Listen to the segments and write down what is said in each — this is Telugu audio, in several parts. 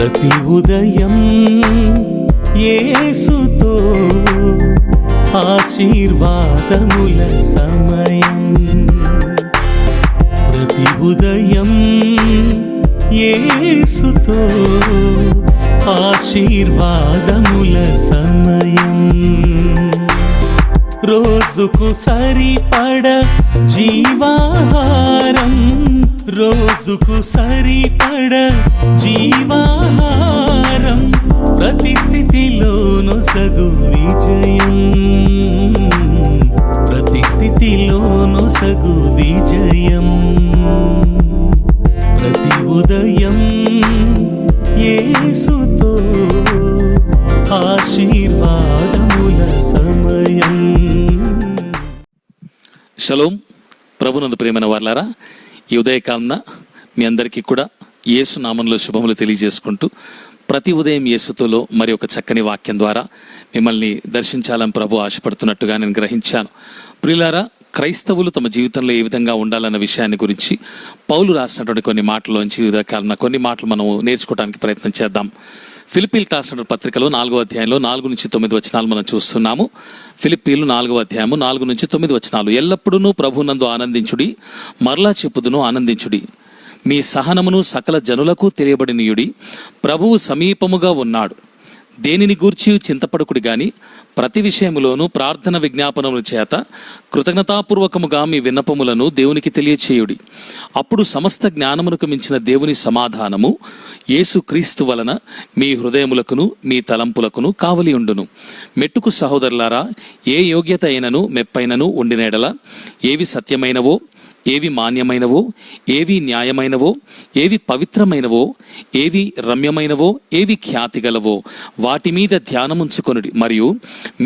ప్రతి ఉదయం యేసుతో ఆశీర్వాదముల సమయం. ప్రతి ఉదయం యేసుతో ఆశీర్వాదముల సమయం. రోజుకు సరిపడ జీవాహారం, రోజుకు సరిపడ జీవాహారం, ప్రతి స్థితిలోను సగు విజయం, ప్రతి స్థితిలోను సగు విజయం. ప్రతి ఉదయం యేసుతో ఆశీర్వాదముల సమయం. షలోం. ప్రభునందు ప్రియమైన వారలారా, ఈ ఉదయకాలన మీ అందరికీ కూడా యేసు నామంలో శుభములు తెలియజేసుకుంటూ ప్రతి ఉదయం యేసుతోలో మరి ఒక చక్కని వాక్యం ద్వారా మిమ్మల్ని దర్శించాలని ప్రభు ఆశపడుతున్నట్టుగా నేను గ్రహించాను. ప్రియులారా, క్రైస్తవులు తమ జీవితంలో ఏ విధంగా ఉండాలన్న విషయాన్ని గురించి పౌలు రాసినటువంటి కొన్ని మాటల్లోంచి ఉదయకాలన కొన్ని మాటలు మనం నేర్చుకోవడానికి ప్రయత్నం చేద్దాం. ఫిలిప్పీలకు రాసిన పత్రికలో 4వ అధ్యాయంలో 4 నుంచి 9 వచనాలు మనం చూస్తున్నాము. ఫిలిప్పీలు 4వ అధ్యాయము 4 నుంచి 9 వచనాలు. ఎల్లప్పుడూ ప్రభునందు ఆనందించుడి, మరలా చెప్పుదును ఆనందించుడి. మీ సహనమును సకల జనులకు తెలియబడినయుడి. ప్రభువు సమీపముగా ఉన్నాడు. దేనిని గూర్చి చింతపడకుడి గాని ప్రతి విషయములోనూ ప్రార్థన విజ్ఞాపనముల చేత కృతజ్ఞతాపూర్వకముగా మీ విన్నపములను దేవునికి తెలియచేయుడి. అప్పుడు సమస్త జ్ఞానమునకు మించిన దేవుని సమాధానము యేసు క్రీస్తు వలన మీ హృదయములకును మీ తలంపులకును కావలి ఉండును. మెట్టుకు సహోదరులారా, ఏ యోగ్యత అయినను మెప్పైనను ఉండినేడల, ఏవి సత్యమైనవో, ఏవి మాన్యమైనవో, ఏవి న్యాయమైనవో, ఏవి పవిత్రమైనవో, ఏవి రమ్యమైనవో, ఏవి ఖ్యాతిగలవో వాటి మీద ధ్యానముంచుకొనుడి. మరియు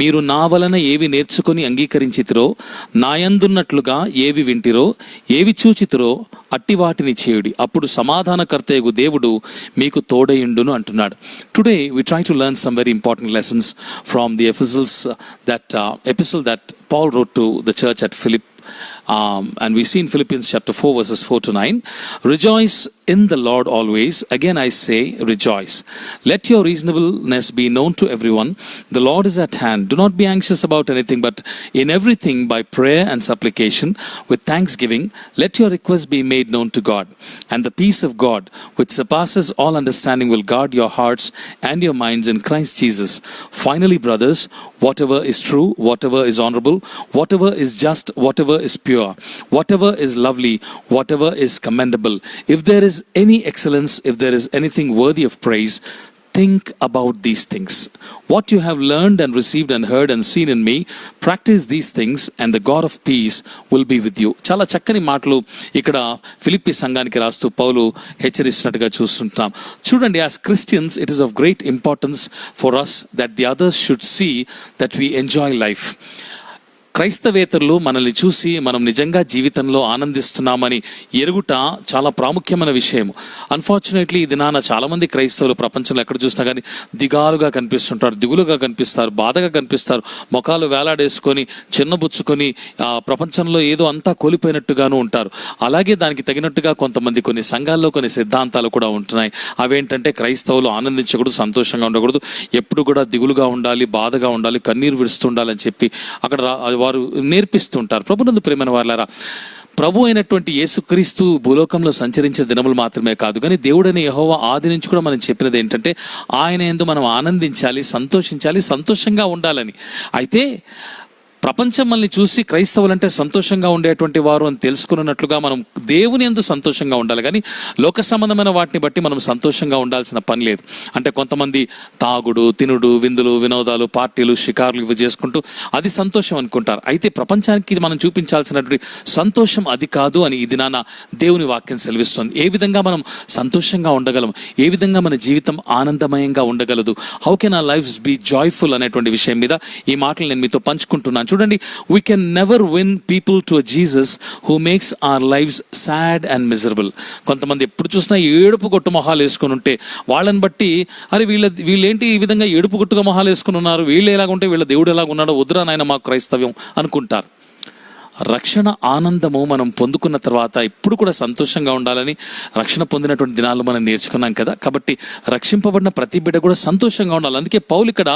మీరు నా వలన ఏవి నేర్చుకొని అంగీకరించితిరో, నాయందున్నట్లుగా ఏవి వింటిరో, ఏవి చూచితిరో అట్టి వాటిని చేయుడి. అప్పుడు సమాధానకర్తయగు దేవుడు మీకు తోడయుండును అంటున్నాడు. Today we try to learn some very important lessons from the epistle that Paul wrote to the church at Philippi. And we see in Philippians chapter 4 verses 4 to 9, rejoice in the Lord always. Again I say, rejoice. Let your reasonableness be known to everyone. The Lord is at hand. Do not be anxious about anything, but in everything by prayer and supplication with thanksgiving let your requests be made known to God. And the peace of God, which surpasses all understanding, will guard your hearts and your minds in Christ Jesus. Finally, brothers, whatever is true, whatever is honorable, whatever is just, whatever is pure, whatever is lovely, whatever is commendable, if there is any excellence, if there is anything worthy of praise, think about these things. What you have learned and received and heard and seen in me, practice these things and the God of peace will be with you. చాలా చక్కని మాటలు ఇక్కడ ఫిలిప్పీ సంఘానికి రాస్తూ పౌలు హెచ్చరిస్తున్నట్టుగా చూస్తుంటాం. చూడండి, as Christians it is of great importance for us that the others should see that we enjoy life. క్రైస్తవేతరులు మనల్ని చూసి మనం నిజంగా జీవితంలో ఆనందిస్తున్నామని ఎరుగుట చాలా ప్రాముఖ్యమైన విషయం. అన్ఫార్చునేట్లీ ఇది చాలామంది క్రైస్తవులు ప్రపంచంలో ఎక్కడ చూసినా కానీ దిగాలుగా కనిపిస్తుంటారు, దిగులుగా కనిపిస్తారు, బాధగా కనిపిస్తారు, ముఖాలు వేలాడేసుకొని చిన్నబుచ్చుకొని ప్రపంచంలో ఏదో అంతా కోల్పోయినట్టుగాను ఉంటారు. అలాగే దానికి తగినట్టుగా కొంతమంది కొన్ని సంఘాల్లో కొన్ని సిద్ధాంతాలు కూడా ఉంటున్నాయి. అవేంటంటే క్రైస్తవులు ఆనందించకూడదు, సంతోషంగా ఉండకూడదు, ఎప్పుడు కూడా దిగులుగా ఉండాలి, బాధగా ఉండాలి, కన్నీరు విడుస్తుండాలని చెప్పి అక్కడ వారు నేర్పిస్తుంటారు. ప్రభునందు ప్రియమైన వారలారా, ప్రభు అయినటువంటి యేసుక్రీస్తు భూలోకంలో సంచరించే దినములు మాత్రమే కాదు, కానీ దేవుడైన యెహోవా ఆది నుంచి కూడా మనం చెప్పినది ఏంటంటే ఆయన యందు మనం ఆనందించాలి, సంతోషించాలి, సంతోషంగా ఉండాలని. అయితే ప్రపంచం మనల్ని చూసి క్రైస్తవులంటే సంతోషంగా ఉండేటువంటి వారు అని తెలుసుకున్నట్లుగా మనం దేవుని యందు సంతోషంగా ఉండాలి, కానీ లోక సంబంధమైన వాటిని బట్టి మనం సంతోషంగా ఉండాల్సిన పని లేదు. అంటే కొంతమంది తాగుడు, తినుడు, విందులు, వినోదాలు, పార్టీలు, షికారులు ఇవి చేసుకుంటూ అది సంతోషం అనుకుంటారు. అయితే ప్రపంచానికి మనం చూపించాల్సినటువంటి సంతోషం అది కాదు అని ఇది దేవుని వాక్యం సెలవిస్తుంది. ఏ విధంగా మనం సంతోషంగా ఉండగలం, ఏ విధంగా మన జీవితం ఆనందమయంగా ఉండగలదు, how can our lives be joyful అనేటువంటి విషయం మీద ఈ మాటలు నేను మీతో పంచుకుంటున్నాను. చూడండి, we can never win people to a Jesus who makes our lives sad and miserable. కొంతమంది ఎప్పుడు చూసినా ఏడుపు కొట్టు మొహాలు వేసుకుని ఉంటే వాళ్ళని బట్టి అరే వీళ్ళేంటి ఈ విధంగా ఏడుపు కొట్టుగా మొహాలు వేసుకుని ఉన్నారు, వీళ్ళు ఎలాగుంటే వీళ్ళ దేవుడు ఎలాగున్నాడో, వద్దురా నాయన మాకు క్రైస్తవ్యం అనుకుంటారు. రక్షణ ఆనందము మనం పొందుకున్న తర్వాత ఇప్పుడు కూడా సంతోషంగా ఉండాలని రక్షణ పొందినటువంటి దినాలు మనం నేర్చుకున్నాం కదా. కాబట్టి రక్షింపబడిన ప్రతి బిడ్డ కూడా సంతోషంగా ఉండాలి. అందుకే పౌలు ఇక్కడ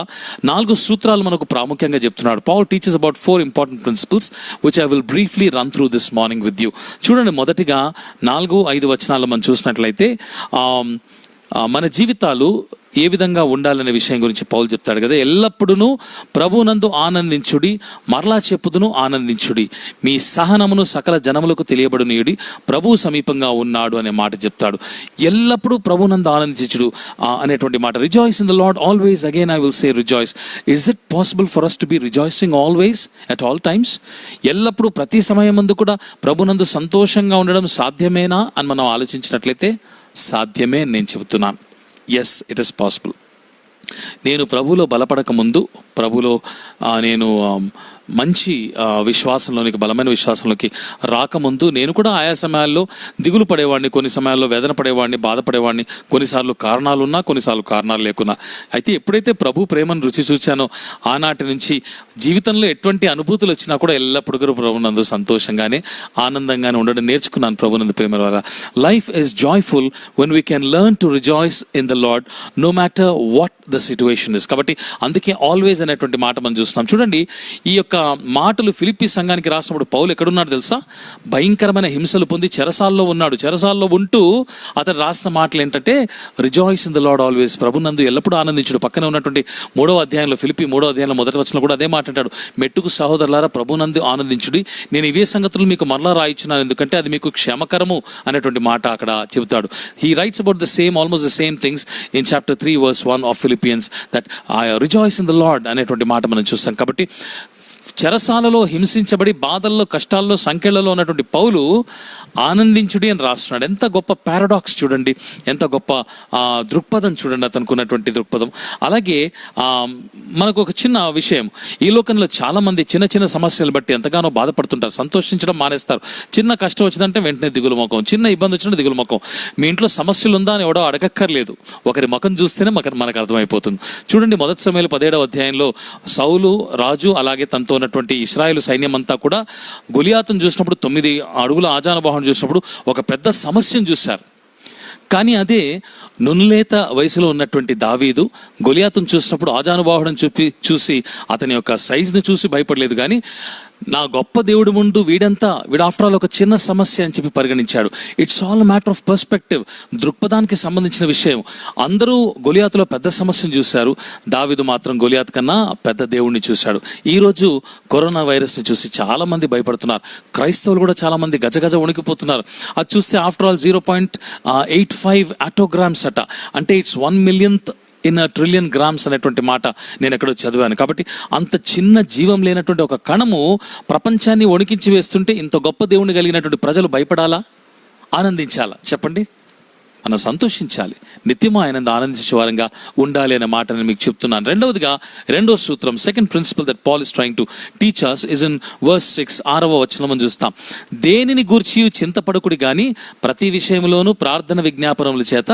4 సూత్రాలు మనకు ప్రాముఖ్యంగా చెప్తున్నాడు. Paul teaches about 4 important principles which I will briefly run through this morning with you. చూడండి, మొదటిగా 4-5 వచనాలు మనం చూసినట్లయితే మన జీవితాలు ఏ విధంగా ఉండాలనే విషయం గురించి పౌలు చెప్తాడు కదా. ఎల్లప్పుడూ ప్రభునందు ఆనందించుడి, మరలా చెప్పుదును ఆనందించుడి, మీ సహనమును సకల జనములకు తెలియబడునీయుడి, ప్రభువు సమీపంగా ఉన్నాడు అనే మాట చెప్తాడు. ఎల్లప్పుడూ ప్రభునందు ఆనందించుడు అనేటువంటి మాట. Rejoice in the Lord always. Again I will say rejoice. Is it possible for us to be rejoicing always at all times? ఎల్లప్పుడూ ప్రతి సమయం ముందు కూడా ప్రభునందు సంతోషంగా ఉండడం సాధ్యమేనా అని మనం ఆలోచించినట్లయితే సాధ్యమే అని నేను చెబుతున్నాను. Yes, it is possible. నేను ప్రభువులో బలపడక ముందు, ప్రభులో నేను మంచి విశ్వాసంలోనికి, బలమైన విశ్వాసంలోకి రాకముందు నేను కూడా ఆయా సమయాల్లో దిగులు పడేవాడిని, కొన్ని సమయాల్లో వేదన పడేవాడిని, బాధపడేవాడిని, కొన్నిసార్లు కారణాలు ఉన్నా, కొన్నిసార్లు కారణాలు లేకున్నా. అయితే ఎప్పుడైతే ప్రభు ప్రేమను రుచి చూచానో ఆనాటి నుంచి జీవితంలో ఎటువంటి అనుభూతులు వచ్చినా కూడా ఎల్లప్పుడూ ప్రభునందు సంతోషంగానే, ఆనందంగానే ఉండడం నేర్చుకున్నాను ప్రభునందు ప్రేమ ద్వారా. Life is joyful when we can learn to rejoice in the Lord no matter what the situation is. కాబట్టి అందుకే ఆల్వేస్ అనేటువంటి మాట మనం చూస్తున్నాం. చూడండి, ఈ యొక్క మాటలు ఫిలిప్పీ సంఘానికి రాసినప్పుడు పౌలు ఎక్కడున్నాడు తెలుసా? భయంకరమైన హింసలు పొంది చెరసాల్లో ఉన్నాడు. చెరసాల్లో ఉంటూ అతను రాసిన మాటలు ఏంటంటే rejoice in the Lord always, ప్రభునందు ఎల్లప్పుడూ ఆనందించుడు. పక్కనే ఉన్నటువంటి 3వ అధ్యాయంలో, ఫిలిప్పీ 3వ అధ్యాయంలో మొదటి వచనంలో కూడా అదే మాట అంటాడు. మెట్టుకు సహోదరులారా ప్రభునందు ఆనందించుడి, నేను ఇవే సంగతులు మీకు మరలా రాయిచున్నాను, ఎందుకంటే అది మీకు క్షేమకరము అనేటువంటి మాట అక్కడ చెబుతాడు. He writes about the same, almost the same things in chapter 3 verse 1 of Philippians, that rejoice in the lord అనేటువంటి మాట మనం చూస్తాం. కాబట్టి చెరసాలలో హింసించబడి బాధల్లో, కష్టాల్లో, సంఖ్యలలో ఉన్నటువంటి పౌలు ఆనందించుడి అని రాస్తున్నాడు. ఎంత గొప్ప పారాడాక్స్ చూడండి, ఎంత గొప్ప దృక్పథం చూడండి అతనుకున్నటువంటి దృక్పథం. అలాగే మనకు ఒక చిన్న విషయం, ఈ లోకంలో చాలా మంది చిన్న చిన్న సమస్యలు బట్టి ఎంతగానో బాధపడుతుంటారు, సంతోషించడం మానేస్తారు. చిన్న కష్టం వచ్చిందంటే వెంటనే దిగులు ముఖం, చిన్న ఇబ్బంది వచ్చినట్టు దిగులు ముఖం. మీ ఇంట్లో సమస్యలు ఉందా అని ఎవడో అడగక్కర్లేదు, ఒకరి ముఖం చూస్తేనే మనకు అర్థమైపోతుంది. చూడండి, మొదటి సమయంలో 17వ అధ్యాయంలో సౌలు రాజు అలాగే తనతో ఉన్నటువంటి ఇశ్రాయేలు సైన్యం అంతా కూడా గొలియాతును చూసినప్పుడు, 9 అడుగుల ఆజానుబాహును చూసినప్పుడు ఒక పెద్ద సమస్యను చూశారు. కానీ అదే నున్నులేత వయసులో ఉన్నటువంటి దావీదు గొలియాతును చూసినప్పుడు ఆజానుబాహుడని చూసి అతని యొక్క సైజును చూసి భయపడలేదు. కానీ నా గొప్ప దేవుడు ముందు వీడు ఆఫ్టర్ ఆల్ ఒక చిన్న సమస్య అని చెప్పి పరిగణించాడు. It's all matter of perspective, దృక్పథానికి సంబంధించిన విషయం. అందరూ గొలియాతులో పెద్ద సమస్యను చూశారు, దావీదు మాత్రం గొలియాతు కన్నా పెద్ద దేవుడిని చూశాడు. ఈరోజు కరోనా వైరస్ని చూసి చాలా మంది భయపడుతున్నారు. క్రైస్తవులు కూడా చాలా మంది గజగజ వణికిపోతున్నారు. అది చూస్తే ఆఫ్టర్ ఆల్ 0.85 ఆటోగ్రామ్స్ అట, అంటే it's 1 millionth in a trillion grams అనేటువంటి మాట నేను ఎక్కడో చదివాను. కాబట్టి అంత చిన్న జీవం లేనటువంటి ఒక కణము ప్రపంచాన్ని వణికించి వేస్తుంటే ఇంత గొప్ప దేవుని కలిగినటువంటి ప్రజలు భయపడాలా, ఆనందించాలా? చెప్పండి. మనం సంతోషించాలి, నిత్యము ఆయన ఆనందించే వారంగా ఉండాలి అనే మాట నేను మీకు చెప్తున్నాను. రెండవ సూత్రం, second principle that Paul is trying to teach us is in verse 6, 6వ వచనం చూస్తాం. దేనిని గూర్చి చింతపడకుడి గాని ప్రతి విషయంలోనూ ప్రార్థన విజ్ఞాపనముల చేత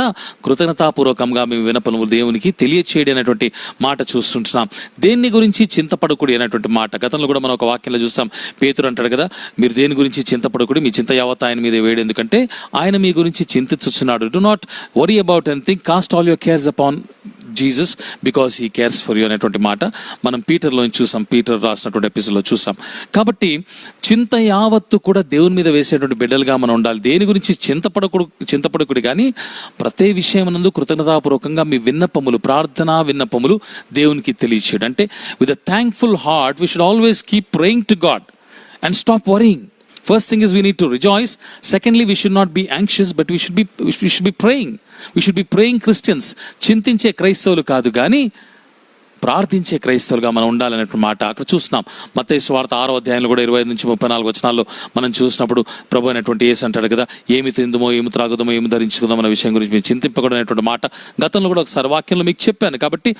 కృతజ్ఞతాపూర్వకంగా మీ విన్నపములు దేవునికి తెలియచేయడం అనేటువంటి మాట చూస్తుంటున్నాం. దేన్ని గురించి చింతపడకుడి అనేటువంటి మాట గతంలో కూడా మనం ఒక వాక్యంలో చూస్తాం. పేతురు అంటాడు కదా, మీరు దేని గురించి చింతపడకుడి, మీ చింత యావత్ ఆయన మీద వేయడు, ఎందుకంటే ఆయన మీ గురించి చింతించుచున్నాడు. Do not worry about anything, cast all your cares upon Jesus because he cares for you అనేటువంటి మాట మనం పీటర్లో చూసాం, పీటర్ రాసినటువంటి ఎపిసోడ్లో చూసాం. కాబట్టి చింత యావత్తు కూడా దేవుని మీద వేసేటువంటి బిడ్డలుగా మనం ఉండాలి. దేని గురించి చింతపడకుడు కానీ ప్రతి విషయమునందు కృతజ్ఞతాపూర్వకంగా మీ విన్నపములు, ప్రార్థనా విన్నపములు దేవునికి తెలియచేయడం. అంటే with a thankful heart we should always keep praying to God and stop worrying. First thing is we need to rejoice. Secondly, we should not be anxious, but we should be praying. We should be praying Christians. చింతించే క్రైస్తవులు కాదు కానీ ప్రార్థించే క్రైస్తవులుగా మనం ఉండాలనేటువంటి మాట అక్కడ చూస్తున్నాం. మత్తయి సువార్త 6వ అధ్యాయంలో కూడా 25 నుంచి 34 వచనాల్లో మనం చూసినప్పుడు ప్రభు అనేటువంటి యేసు అంటాడు కదా, ఏమి తిందుమో, ఏమి త్రాగుదామో, ఏమి ధరించుకుందాం అనే విషయం గురించి మీరు చింతింపకూడదు అనేటువంటి మాట గతంలో కూడా ఒకసారి వాక్యంలో మీకు చెప్పాను. కాబట్టి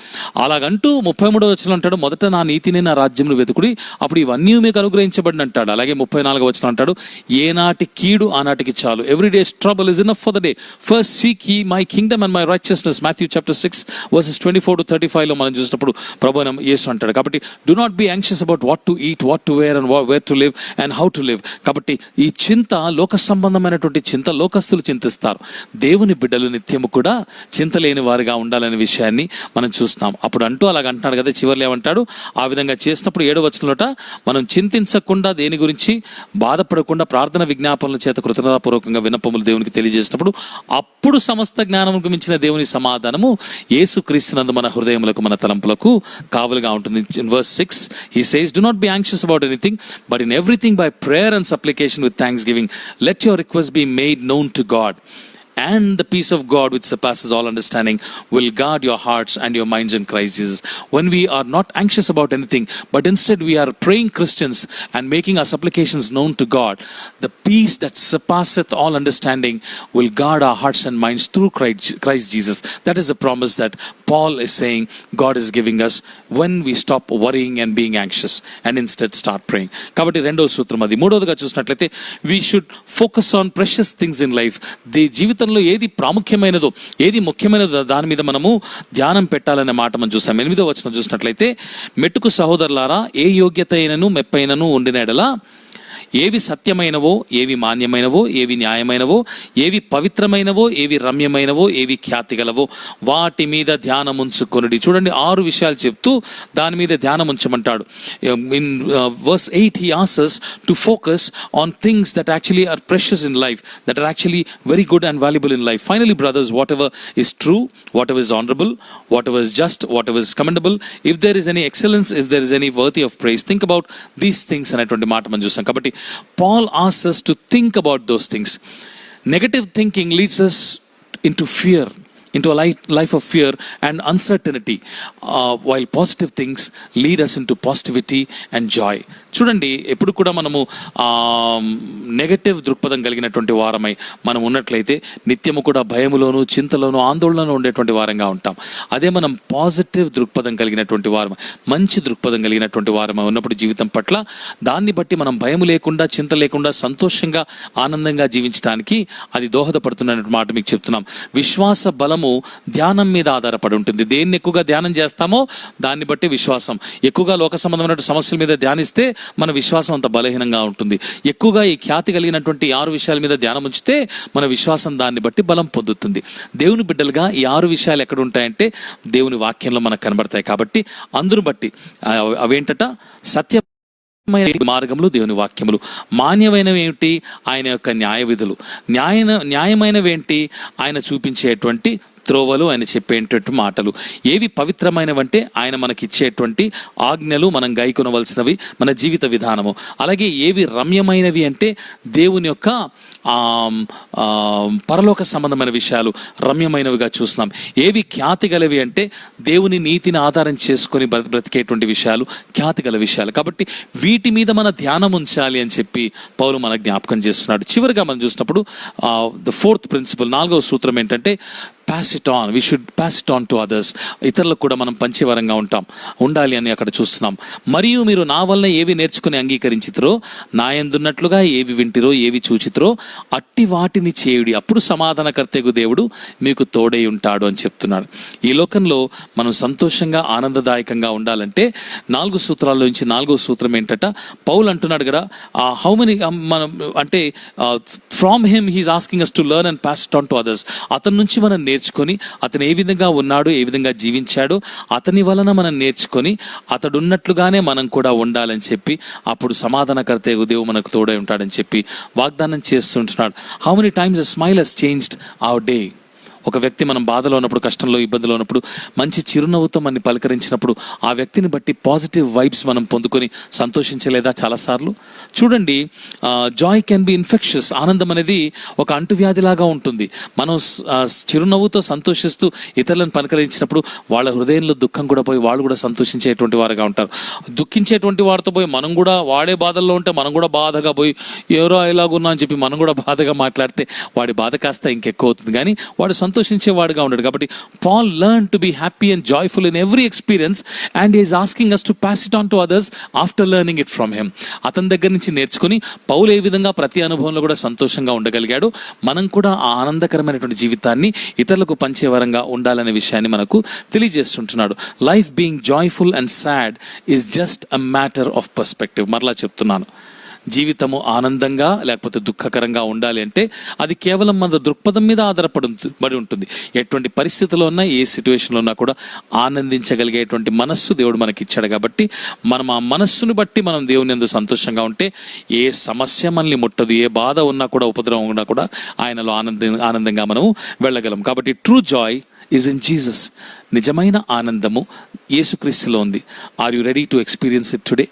అలాగంటూ 33వ వచనం అంటాడు, మొదట నా నీతిని, నా రాజ్యంను వెతుకుడి, అప్పుడు ఇవన్నీ మీకు అనుగ్రహించబడిన అంటాడు. అలాగే 34వ వచనం అంటాడు, ఏనాటి కీడు ఆనాటికి చాలు. Every days trouble is enough for the day. First seek ye my kingdom and my righteousness. Matthew chapter 6 verses 24 to 35 లో మనం చూసినప్పుడు చూసినప్పుడు ప్రభు యేసు అంటాడు, కాబట్టి do not be anxious about what to eat, what to wear and where to live and how to live. కాబట్టి ఈ చింత లోక సంబంధమైనటువంటి చింత లోకస్తులు చింతిస్తారు. దేవుని బిడ్డలు నిత్యము కూడా చింత లేని వారిగా ఉండాలనే విషయాన్ని మనం చూస్తాం. అప్పుడు అలాగ అంటున్నాడు కదా, చివర్లో ఏమంటాడు, ఆ విధంగా చేసినప్పుడు 7వ వచనంలోట మనం చింతించకుండా, దేని గురించి బాధపడకుండా ప్రార్థన విజ్ఞాపనల చేత కృతజ్ఞతాపూర్వకంగా విన్నపములు దేవునికి తెలియజేసినప్పుడు అప్పుడు సమస్త జ్ఞానముకు మించిన దేవుని సమాధానము యేసుక్రీస్తునందు మన హృదయములకు మన తలంపులకు కావలుగా ఉంటుంది. In verse 6 he says, do not be anxious about anything, but in everything by prayer and supplication with thanksgiving let your requests be made known to God, and the peace of God which surpasses all understanding will guard your hearts and your minds in Christ Jesus. When we are not anxious about anything, but instead we are praying Christians and making our supplications known to God, the peace that surpasseth all understanding will guard our hearts and minds through Christ Jesus. That is the promise that Paul is saying God is giving us when we stop worrying and being anxious and instead start praying. కాబట్టి రెండవ సూత్రం అది. మూడవదిగా చూసినట్లయితే we should focus on precious things in life. జీవితంలో ఏది ప్రాముఖ్యమైనదో, ఏది ముఖ్యమైనదో దాని మీద మనము ధ్యానం పెట్టాలనే మాట మనం చూసాం. 8వ వచనం చూసినట్లయితే, మెట్టుకు సహోదరులారా, ఏ యోగ్యత అయినను మెప్పైనను ఉండిన ఎడల ఏవి సత్యమైనవో, ఏవి మాన్యమైనవో, ఏవి న్యాయమైనవో, ఏవి పవిత్రమైనవో, ఏవి రమ్యమైనవో, ఏవి ఖ్యాతి గలవో వాటి మీద ధ్యానం ఉంచుకొనుడి. చూడండి, 6 విషయాలు చెప్తూ దాని మీద ధ్యానం ఉంచమంటాడు. In verse 8 he asks us to focus on things that actually are precious in life, that are actually very good and valuable in life. Finally brothers, whatever is true, whatever is honorable, whatever is just, whatever is commendable, if there is any excellence, if there is any worthy of praise, think about these things అనేటువంటి మాట మనం చూసాం. కాబట్టి Paul asks us to think about those things. Negative thinking leads us into fear, into a life of fear and uncertainty, while positive things lead us into positivity and joy. చూడండి, ఎప్పుడు కూడా మనము నెగటివ్ దృక్పథం కలిగినటువంటి వారమై మనం ఉన్నట్లయితే నిత్యము కూడా భయములోను, చింతలోను, ఆందోళనలో ఉండేటువంటి వారంగా ఉంటాం. అదే మనం పాజిటివ్ దృక్పథం కలిగినటువంటి వారం, మంచి దృక్పథం కలిగినటువంటి వారమై ఉన్నప్పుడు జీవితం పట్ల దాన్ని బట్టి మనం భయం లేకుండా, చింత లేకుండా, సంతోషంగా, ఆనందంగా జీవించడానికి అది దోహదపడుతున్న మాట మీకు చెప్తున్నాం. విశ్వాస బలము ధ్యానం మీద ఆధారపడి ఉంటుంది. దేన్ని ఎక్కువగా ధ్యానం చేస్తామో దాన్ని బట్టి విశ్వాసం. ఎక్కువగా లోక సంబంధమైన సమస్యల మీద ధ్యానిస్తే మన విశ్వాసం అంత బలహీనంగా ఉంటుంది. ఎక్కువగా ఈ ఖ్యాతి కలిగినటువంటి 6 విషయాల మీద ధ్యానం ఉంచితే మన విశ్వాసం దాన్ని బట్టి బలం పొందుతుంది. దేవుని బిడ్డలుగా ఈ 6 విషయాలు ఎక్కడ ఉంటాయంటే దేవుని వాక్యంలో మనకు కనబడతాయి. కాబట్టి అందును బట్టి అవేంటట, సత్య మార్గములు దేవుని వాక్యములు, మాన్యమైనవి ఏమిటి, ఆయన యొక్క న్యాయ విధులు, న్యాయమైనవి ఏంటి, ఆయన చూపించేటువంటి త్రోవలు, ఆయన చెప్పేటువంటి మాటలు, ఏవి పవిత్రమైనవంటే ఆయన మనకిచ్చేటువంటి ఆజ్ఞలు, మనం గైకొనవలసినవి, మన జీవిత విధానము. అలాగే ఏవి రమ్యమైనవి అంటే దేవుని యొక్క పరలోక సంబంధమైన విషయాలు రమ్యమైనవిగా చూస్తున్నాం. ఏవి ఖ్యాతి గలవి అంటే దేవుని నీతిని ఆధారం చేసుకొని బ్రతికేటువంటి విషయాలు ఖ్యాతి గల విషయాలు. కాబట్టి వీటి మీద మన ధ్యానం ఉంచాలి అని చెప్పి పౌలు మన జ్ఞాపకం చేస్తున్నాడు. చివరిగా మనం చూసినప్పుడు ద 4th ప్రిన్సిపల్, 4వ సూత్రం ఏంటంటే pass it on. We should pass it on to others. ఇతరులకు కూడా మనం పంచేవరంగా ఉండాలి అని అక్కడ చూస్తున్నాం. మరియు మీరు నా వలన ఏవి నేర్చుకుని అంగీకరించితిరో, నా యందున్నట్లుగా ఏవి వింటిరో, ఏవి చూచితిరో అట్టి వాటిని చేయుడి, అప్పుడు సమాధానకర్తయగు దేవుడు మీకు తోడై ఉంటాడు అని చెప్తున్నాడు. ఈ లోకంలో మనం సంతోషంగా, ఆనందదాయకంగా ఉండాలంటే 4 సూత్రాల నుంచి 4వ సూత్రం ఏంటట, పౌలు అంటున్నాడు కదా, హౌ మెనీ మనం అంటే from him he's asking us to learn and pass it on to others. అతని నుంచి మనం నేర్చుకొని, అతను ఏ విధంగా ఉన్నాడు, ఏ విధంగా జీవించాడు, అతని వలన మనం నేర్చుకొని అతడు ఉన్నట్లుగానే మనం కూడా ఉండాలని చెప్పి అప్పుడు సమాధానకర్త దేవుడు మనకు తోడై ఉంటాడని చెప్పి వాగ్దానం చేస్తుంటున్నాడు. How many times a smile has changed our day. ఒక వ్యక్తి మనం బాధలో ఉన్నప్పుడు, కష్టంలో, ఇబ్బందిలో ఉన్నప్పుడు మంచి చిరునవ్వుతో మనని పలకరించినప్పుడు ఆ వ్యక్తిని బట్టి పాజిటివ్ వైబ్స్ మనం పొందుకొని సంతోషించలేదా చాలాసార్లు? చూడండి, జాయ్ కెన్ బి ఇన్ఫెక్షస్. ఆనందం అనేది ఒక అంటువ్యాధిలాగా ఉంటుంది. మనం చిరునవ్వుతో సంతోషిస్తూ ఇతరులను పలకరించినప్పుడు వాళ్ళ హృదయంలో దుఃఖం కూడా పోయి వాళ్ళు కూడా సంతోషించేటువంటి వారుగా ఉంటారు. దుఃఖించేటువంటి వారితో పోయి మనం కూడా వాడే బాధల్లో ఉంటే మనం కూడా బాధగా పోయి ఎవరో ఇలాగున్నా అని చెప్పి మనం కూడా బాధగా మాట్లాడితే వాడి బాధ కాస్త ఇంకెక్కువ అవుతుంది. కానీ వాడు సంతోషించేవాడుగా ఉన్నాడు. కాబట్టి Paul learn to be happy and joyful in every experience and is asking us to pass it on to others after learning it from him. అతని దగ్గర నుంచి నేర్చుకుని పౌలు ఏ విధంగా ప్రతి అనుభవంలో కూడా సంతోషంగా ఉండగలిగాడు, మనం కూడా ఆ ఆనందకరమైనటువంటి జీవితాన్ని ఇతరులకు పంచే వరంగా ఉండాలనే విషయాన్ని మనకు తెలియజేస్తుంటున్నాడు. Life being joyful and sad is just a matter of perspective. మరలా చెప్తున్నాను, జీవితము ఆనందంగా లేకపోతే దుఃఖకరంగా ఉండాలి అంటే అది కేవలం మన దృక్పథం మీద ఆధారపడి ఉంటుంది. ఎటువంటి పరిస్థితుల్లో ఉన్నా, ఏ సిచ్యువేషన్లో ఉన్నా కూడా ఆనందించగలిగేటువంటి మనస్సు దేవుడు మనకి ఇచ్చాడు. కాబట్టి మనం ఆ మనస్సును బట్టి మనం దేవుని యందు సంతోషంగా ఉంటే ఏ సమస్య మనల్ని ముట్టదు, ఏ బాధ ఉన్నా కూడా, ఉపద్రవం ఉన్నా కూడా ఆయనలో ఆనందంగా మనము వెళ్ళగలం. కాబట్టి true joy is in Jesus. నిజమైన ఆనందము యేసుక్రీస్తులో ఉంది. Are you ready to experience it today?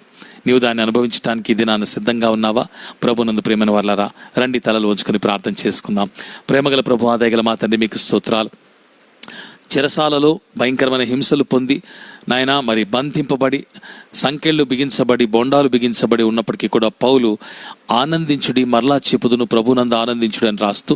నీవు దాన్ని అనుభవించడానికి ఇది నాన్న సిద్ధంగా ఉన్నావా? ప్రభునందు ప్రేమైన వాళ్ళారా, రండి తలలు వంచుకొని ప్రార్థన చేసుకుందాం. ప్రేమగల ప్రభు, దయగల మా తండ్రి, మీకు స్తోత్రాలు. చెరసాలలో భయంకరమైన హింసలు పొంది నాయన మరి బంధింపబడి, సంకెళ్ళు బిగించబడి, బొండాలు బిగించబడి ఉన్నప్పటికీ కూడా పౌలు ఆనందించుడి, మరలా చెప్పుదును, ప్రభునందు ఆనందించుడి అని రాస్తూ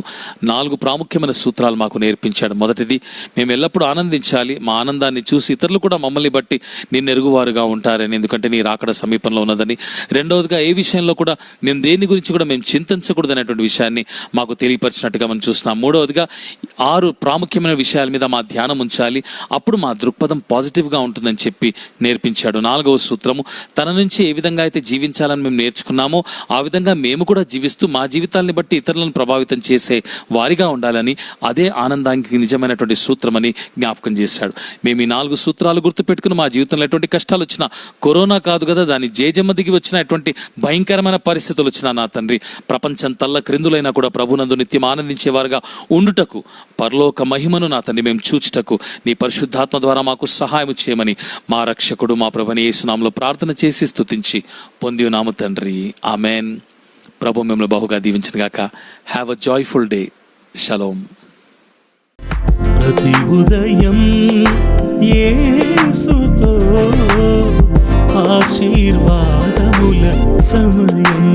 4 ప్రాముఖ్యమైన సూత్రాలు మాకు నేర్పించాడు. మొదటిది, మేము ఎల్లప్పుడూ ఆనందించాలి. మా ఆనందాన్ని చూసి ఇతరులు కూడా మమ్మల్ని బట్టి నిన్నెరుగువారుగా ఉంటారని, ఎందుకంటే నీ రాకడ సమీపంలో ఉన్నదని. రెండవదిగా, ఏ విషయంలో కూడా మేము దేని గురించి కూడా మేము చింతించకూడదు అనేటువంటి విషయాన్ని మాకు తెలియపరిచినట్టుగా మనం చూస్తున్నాం. మూడవదిగా, 6 ప్రాముఖ్యమైన విషయాల మీద మా ధ్యానం ఉంచాలి, అప్పుడు మా దృక్పథం పాజిటివ్గా ఉంటుందని చెప్పి నేర్పించాడు. 4వ సూత్రము, తన నుంచి ఏ విధంగా అయితే జీవించాలని మేము నేర్చుకున్నామో ఆ విధంగా మేము కూడా జీవిస్తూ మా జీవితాన్ని బట్టి ఇతరులను ప్రభావితం చేసే వారిగా ఉండాలని, అదే ఆనందానికి నిజమైనటువంటి సూత్రమని జ్ఞాపకం చేశాడు. మేము ఈ 4 సూత్రాలు గుర్తుపెట్టుకుని మా జీవితంలో ఎటువంటి కష్టాలు వచ్చినా, కరోనా కాదు కదా, దాని జేజమ్మ దిగి వచ్చిన ఎటువంటి భయంకరమైన పరిస్థితులు వచ్చినా నా తండ్రి, ప్రపంచం తల్ల క్రిందులైనా కూడా ప్రభునందు నిత్యం ఆనందించేవారుగా ఉండుటకు, పరలోక మహిమను నా తండ్రి మేము చూచుటకు నీ పరిశుద్ధాత్మ ద్వారా మాకు సహాయం చేయమని మా రక్షకుడు మా ప్రభుని యేసు నామములో ప్రార్థన చేసి స్తుతించి పొంది ఉన్నాము తండ్రి. ఆమెన్. ప్రభు మిమ్మల్ని బహుగా దీవించును గాక. Have a joyful day. Shalom. ప్రతి ఉదయం యేసుతో ఆశీర్వాదముల సమయం.